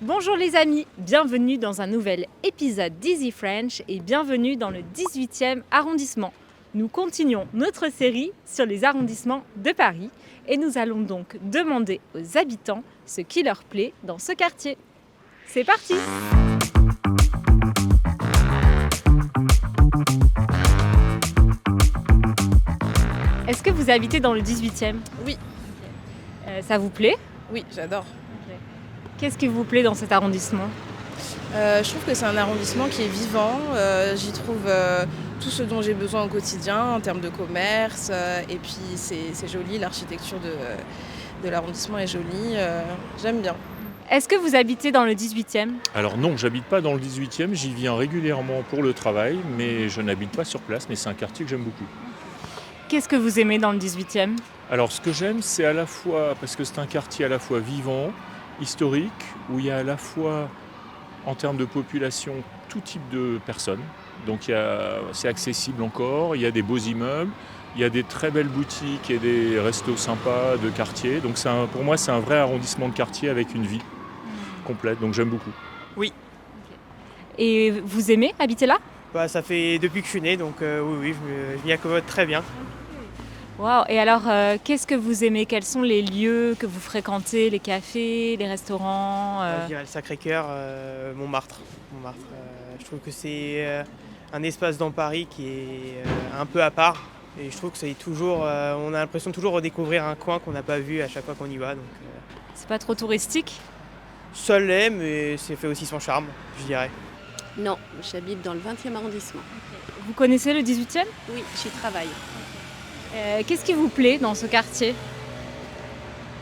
Bonjour les amis, bienvenue dans un nouvel épisode d'Easy French et bienvenue dans le 18e arrondissement. Nous continuons notre série sur les arrondissements de Paris et nous allons donc demander aux habitants ce qui leur plaît dans ce quartier. C'est parti! Est-ce que vous habitez dans le 18e? Oui. Ça vous plaît? Oui, j'adore. Qu'est-ce qui vous plaît dans cet arrondissement? Je trouve que c'est un arrondissement qui est vivant. J'y trouve tout ce dont j'ai besoin au quotidien en termes de commerce. Et puis c'est joli, l'architecture de l'arrondissement est jolie. J'aime bien. Est-ce que vous habitez dans le 18e? Alors non, j'habite pas dans le 18e, j'y viens régulièrement pour le travail, mais je n'habite pas sur place, mais c'est un quartier que j'aime beaucoup. Qu'est-ce que vous aimez dans le 18e? Alors ce que j'aime, c'est à la fois, parce que c'est un quartier à la fois vivant, historique, où il y a à la fois, en termes de population, tout type de personnes. Donc c'est accessible encore, il y a des beaux immeubles, il y a des très belles boutiques et des restos sympas de quartier. Donc pour moi, c'est un vrai arrondissement de quartier avec une vie complète, donc j'aime beaucoup. Oui. Et vous aimez habiter là? Ça fait depuis que je suis né, donc oui, je m'y accommode très bien. Waouh! Et alors, qu'est-ce que vous aimez? Quels sont les lieux que vous fréquentez? Les cafés, les restaurants? Je dirais le Sacré-Cœur, Montmartre. Je trouve que c'est un espace dans Paris qui est un peu à part. Et je trouve que c'est toujours, on a l'impression de toujours redécouvrir un coin qu'on n'a pas vu à chaque fois qu'on y va. Donc, C'est pas trop touristique? ça l'est, mais c'est fait aussi son charme, je dirais. Non, j'habite dans le 20e arrondissement. Vous connaissez le 18e? Oui, j'y travaille. Qu'est-ce qui vous plaît dans ce quartier?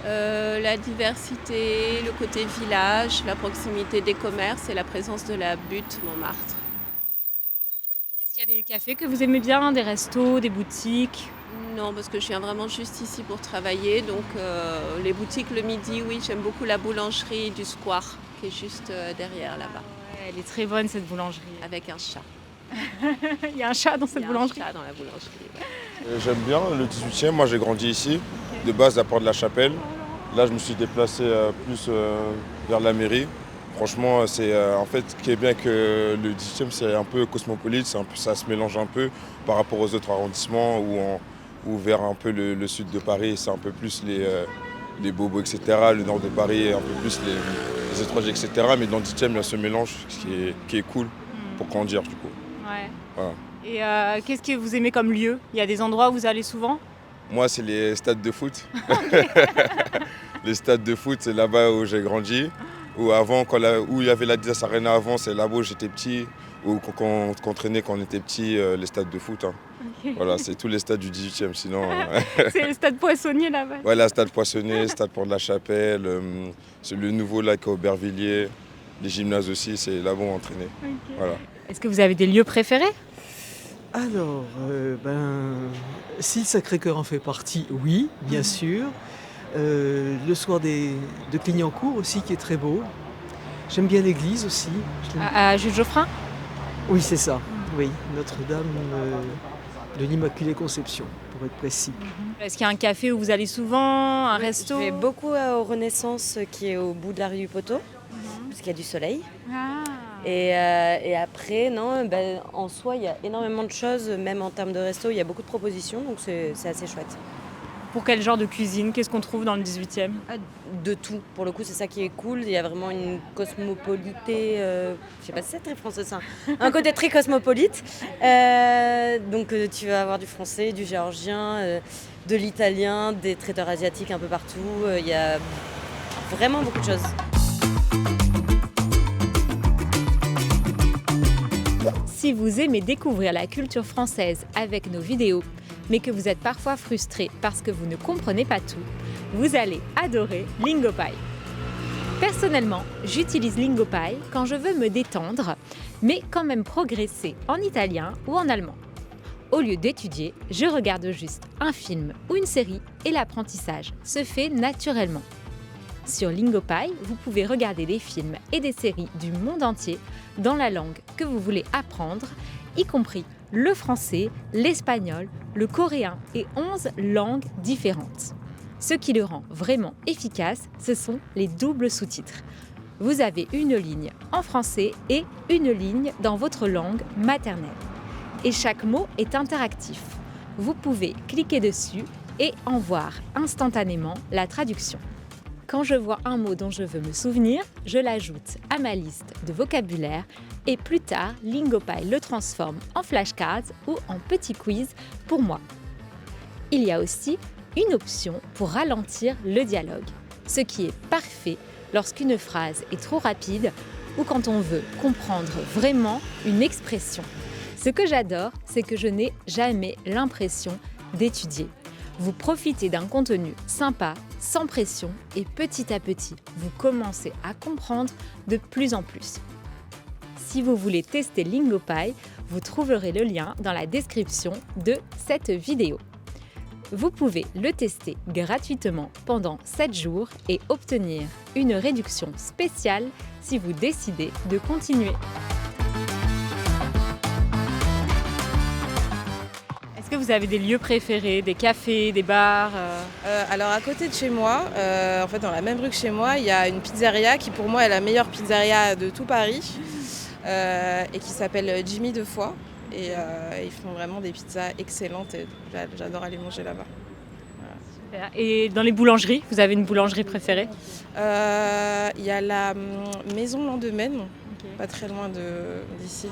La diversité, le côté village, la proximité des commerces et la présence de la butte Montmartre. Est-ce qu'il y a des cafés que vous aimez bien? Des restos, des boutiques? Non, parce que je viens vraiment juste ici pour travailler. Donc les boutiques le midi, oui, j'aime beaucoup la boulangerie du Square qui est juste derrière là-bas. Ouais, elle est très bonne cette boulangerie. Avec un chat. Il y a un chat dans cette boulangerie? Il y a un chat dans la boulangerie. Ouais. J'aime bien le 18e, moi j'ai grandi ici, de base à Porte-de-la-Chapelle. Là je me suis déplacé plus vers la mairie. Franchement, c'est en fait ce qui est bien que le 18e c'est un peu cosmopolite, ça se mélange un peu par rapport aux autres arrondissements ou vers un peu le sud de Paris, c'est un peu plus les bobos, etc. Le nord de Paris, un peu plus les étrangers, etc. Mais dans le 18e il y a ce mélange qui est cool pour grandir du coup. Ouais. Voilà. Et qu'est-ce que vous aimez comme lieu? Il y a des endroits où vous allez souvent? Moi, c'est les stades de foot. Les stades de foot, c'est là-bas où j'ai grandi. Où avant, où il y avait l'Adidas Arena avant, c'est là-bas où j'étais petit. Ou qu'on traînait quand on était petit, les stades de foot. Hein. Okay. Voilà, c'est tous les stades du 18e. Sinon, C'est le stade Poissonnier là-bas? voilà, stade Poissonnier, stade Porte-de-la-Chapelle, c'est le nouveau lac à Aubervilliers. Les gymnases aussi, c'est là-bas où on entraînait. Okay. Voilà. Est-ce que vous avez des lieux préférés? Alors, si le Sacré-Cœur en fait partie, oui, bien sûr. Le soir de Clignancourt aussi, qui est très beau. J'aime bien l'église aussi. À Jules Geoffrin? Oui, c'est ça. Oui, Notre-Dame de l'Immaculée Conception, pour être précis. Est-ce qu'il y a un café où vous allez souvent? Un Oui, resto? Je vais beaucoup au Renaissance qui est au bout de la rue du Poteau, parce qu'il y a du soleil. Ah. Et après, non, en soi, il y a énormément de choses, même en termes de resto, il y a beaucoup de propositions, donc c'est assez chouette. Pour quel genre de cuisine? Qu'est-ce qu'on trouve dans le 18e? De tout, pour le coup, c'est ça qui est cool. Il y a vraiment une cosmopolité, je sais pas si c'est très français ça, un côté très cosmopolite. Donc tu vas avoir du français, du géorgien, de l'italien, des traiteurs asiatiques un peu partout. Il y a vraiment beaucoup de choses. Si vous aimez découvrir la culture française avec nos vidéos, mais que vous êtes parfois frustré parce que vous ne comprenez pas tout, vous allez adorer Lingopie. Personnellement, j'utilise Lingopie quand je veux me détendre, mais quand même progresser en italien ou en allemand. Au lieu d'étudier, je regarde juste un film ou une série et l'apprentissage se fait naturellement. Sur Lingopie, vous pouvez regarder des films et des séries du monde entier dans la langue que vous voulez apprendre, y compris le français, l'espagnol, le coréen et 11 langues différentes. Ce qui le rend vraiment efficace, ce sont les doubles sous-titres. vous avez une ligne en français et une ligne dans votre langue maternelle. Et chaque mot est interactif. Vous pouvez cliquer dessus et en voir instantanément la traduction. Quand je vois un mot dont je veux me souvenir, je l'ajoute à ma liste de vocabulaire et plus tard, Lingopie le transforme en flashcards ou en petit quiz pour moi. Il y a aussi une option pour ralentir le dialogue, ce qui est parfait lorsqu'une phrase est trop rapide ou quand on veut comprendre vraiment une expression. Ce que j'adore, c'est que je n'ai jamais l'impression d'étudier. Vous profitez d'un contenu sympa, sans pression et petit à petit, vous commencez à comprendre de plus en plus. Si vous voulez tester Lingopie, vous trouverez le lien dans la description de cette vidéo. Vous pouvez le tester gratuitement pendant 7 jours et obtenir une réduction spéciale si vous décidez de continuer. Est-ce que vous avez des lieux préférés, des cafés, des bars Alors à côté de chez moi, en fait dans la même rue que chez moi, il y a une pizzeria qui pour moi est la meilleure pizzeria de tout Paris et qui s'appelle Jimmy Deux Fois. Et ils font vraiment des pizzas excellentes et j'adore aller manger là-bas. Voilà. Et dans les boulangeries, vous avez une boulangerie préférée? Il y a la Maison Lendemain, pas très loin d'ici,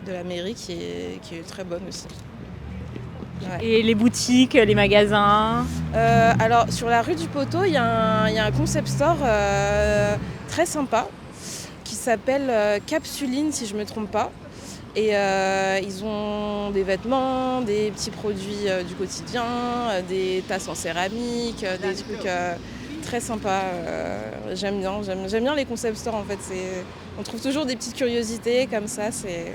de la mairie, qui est très bonne aussi. Ouais. Et les boutiques, les magasins? Alors sur la rue du Poteau, il y a un concept store très sympa qui s'appelle Capsuline si je ne me trompe pas. Et ils ont des vêtements, des petits produits du quotidien, des tasses en céramique, des trucs très sympas. J'aime bien les concept stores en fait. On trouve toujours des petites curiosités comme ça, c'est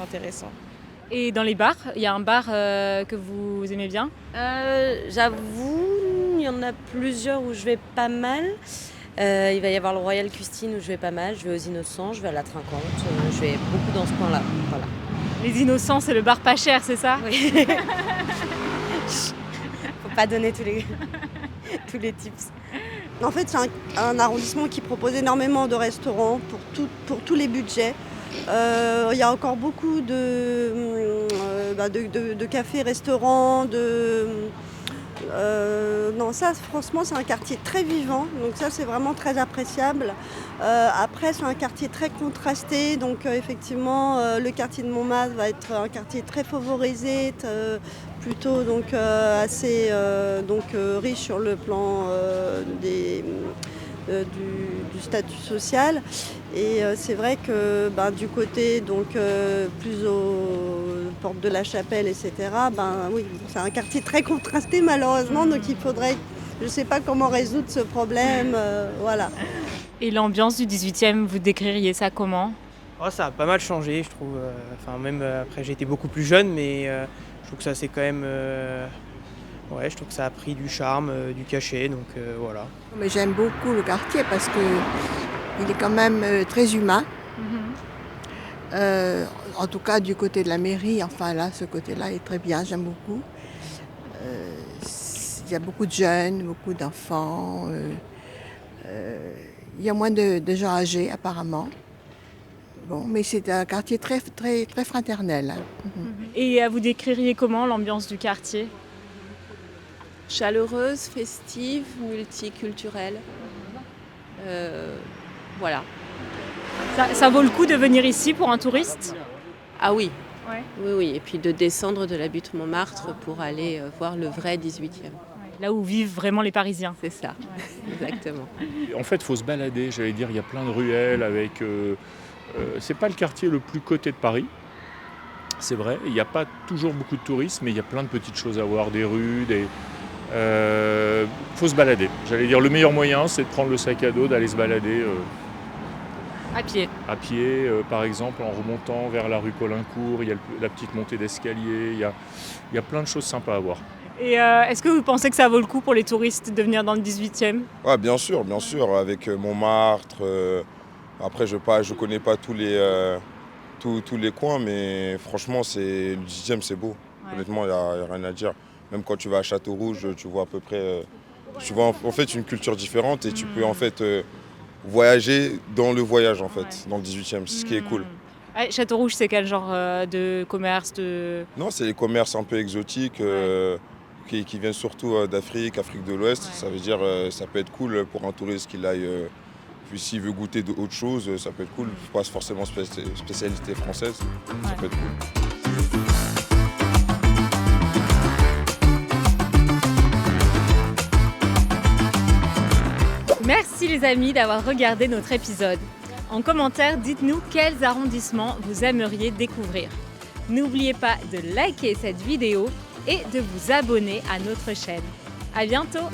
intéressant. Et dans les bars, il y a un bar que vous aimez bien? J'avoue, il y en a plusieurs où je vais pas mal. Il va y avoir le Royal Custine où je vais pas mal, je vais aux Innocents, je vais à la Trinquante, je vais beaucoup dans ce coin-là. Voilà. Les Innocents, c'est le bar pas cher, c'est ça? Oui. Faut pas donner tous les tips. En fait, c'est un arrondissement qui propose énormément de restaurants pour tous les budgets. Il y a encore beaucoup de cafés, restaurants, non, ça franchement c'est un quartier très vivant, donc ça c'est vraiment très appréciable. Après c'est un quartier très contrasté, donc effectivement le quartier de Montmartre va être un quartier très favorisé, plutôt donc assez riche sur le plan du statut social. Et c'est vrai que du côté plus aux portes de la Chapelle, etc., oui, c'est un quartier très contrasté malheureusement, donc il faudrait, je ne sais pas comment résoudre ce problème, voilà. Et l'ambiance du 18e, vous décririez ça comment? Ça a pas mal changé, je trouve. Même après j'ai été beaucoup plus jeune, mais je trouve que ça c'est quand même... je trouve que ça a pris du charme, du cachet, donc voilà. Mais j'aime beaucoup le quartier parce qu'il est quand même très humain. En tout cas du côté de la mairie, enfin là, ce côté-là est très bien, j'aime beaucoup. Il y a beaucoup de jeunes, beaucoup d'enfants. Il y a moins de gens âgés apparemment. Bon, mais c'est un quartier très, très, très fraternel. Et vous décririez comment l'ambiance du quartier? Chaleureuse, festive, multiculturelle. Voilà. Ça vaut le coup de venir ici pour un touriste? Ah oui. Ouais. Oui. Et puis de descendre de la butte Montmartre pour aller voir le vrai 18e. Là où vivent vraiment les Parisiens. C'est ça, exactement. En fait, il faut se balader, j'allais dire, il y a plein de ruelles avec... c'est pas le quartier le plus coté de Paris, c'est vrai. Il n'y a pas toujours beaucoup de touristes, mais il y a plein de petites choses à voir, des rues, faut se balader. J'allais dire, le meilleur moyen, c'est de prendre le sac à dos, d'aller se balader à pied. À pied, par exemple, en remontant vers la rue Colincourt. Il y a la petite montée d'escalier. Il y a plein de choses sympas à voir. Et est-ce que vous pensez que ça vaut le coup pour les touristes de venir dans le 18e? Ouais, bien sûr, avec Montmartre. Après, je connais pas tous les coins, mais franchement, le 18e, c'est beau. Ouais. Honnêtement, il n'y a rien à dire. Même quand tu vas à Château-Rouge, tu vois à peu près... tu vois en fait une culture différente et tu peux en fait voyager dans le voyage en fait, dans le 18e, c'est ce qui est cool. Ah, Château-Rouge, c'est quel genre de commerce Non, c'est les commerces un peu exotiques qui viennent surtout d'Afrique, Afrique de l'Ouest. Ça veut dire ça peut être cool pour un touriste qu'il aille, puis s'il veut goûter d'autres choses, ça peut être cool. Pas forcément spécialité française, ça peut être cool. Merci les amis d'avoir regardé notre épisode. En commentaire, dites-nous quels arrondissements vous aimeriez découvrir. N'oubliez pas de liker cette vidéo et de vous abonner à notre chaîne. À bientôt!